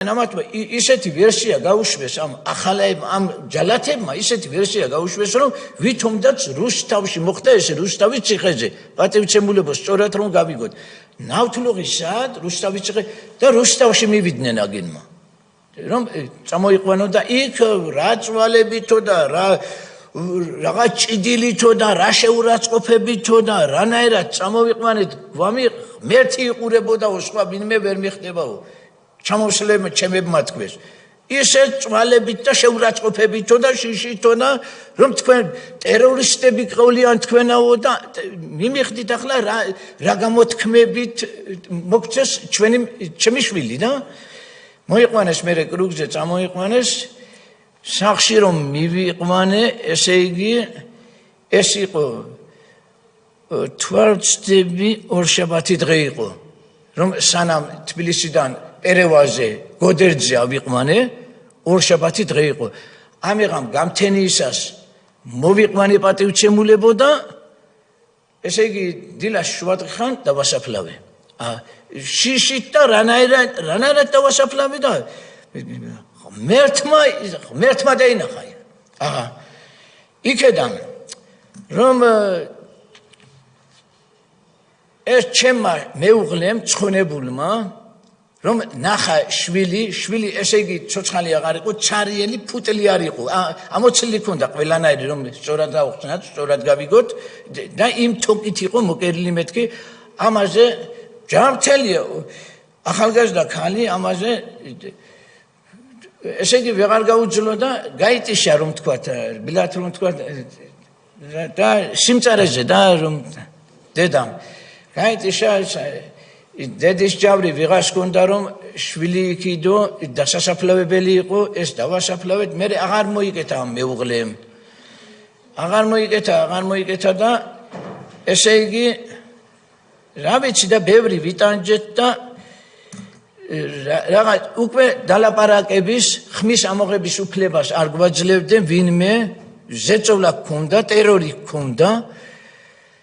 ამათმა ისეთი ვერსია გაუშვეს ამ ჯალათებმა ისეთი ვერსია გაუშვეს რომ ვითომდაც რუსთავში მოხდა ეს რუსთავის ციხეზე პატივცემულებო სწორად რომ გავიგოთ ნავთლუღისად რუსთავის ციხე და რუსთავში მივიდნენ აგენმა რომ წამოიყვანო და იქ რა წვალებითო და რა ჭიდილითო და რა შეურაცხყოფებითო და რანაირად წამოვიყვანეთ გვამი ღმერთი იყურებოდაო სხვა ვინმე ვერ მიხდებაო ჩამოსლებ ჩემებმა თქვეს ისე წვალებით და შეურაცხყოფებითო და შიშითო და რომ თქვენ ტერორისტები ყოლიან თქვენაო და მიმიხდით ახლა რა გამოთქმებით მოგწეს ჩემი შვილი და მოიყვანეს მე კრუგზე წამოიყვანეს სახში რომ მივიყვანე ესე იგი ეს იყო თვალწდები ორშაბათი დღე იყო რომ სანამ თბილისიდან ერევაზე გოდერძე ავიყვანე ორშაბათი დღე იყო ამიღამ გამთენიისას მოვიყვანე პატივცემულებო და ესე იგი დილას შუადღეხან დავასაფლავე შიშით და რანაირად დავასაფლავე და ღმერთმა დაინახა იქედან რომ ეს ჩემმა მეუღლემ ცხონებულმა რომ ნახა შვილი ესე იგი ცოცხალი აღარ იყო ჩარიელი ფუტლი არ იყო ამოცილი ქონდა ყველანაირი რომ სწორად დავხსნათ სწორად გავიგოთ და იმ თოკით იყო მოკერილი მეთქი ამაზე ჯამთელია ახალგაზრდა ქალი ამაზე ესე იგი ვეღარ გაუძლო და გაიტიშა რომ თქვათ ბილათ რომ თქვათ და სიმწარეზე და რომ დედამ გაიტიშა დედის ჯავრი ვიღას კონდა რომ შვილი იქიდო დასასაფლავებელი იყო ეს დავასაფლავეთ მე აღარ მოიკეთა მეუღლემ აღარ მოიკეთა და ესე იგი რა ვიცი და ბევრი ვიტანჯეთ და რაღაც უკვე დალაპარაკების ხმის ამოღების უფლებას არ გვაძლევდნენ ვინმე ზეწოლა გქონდა ტერორი გქონდა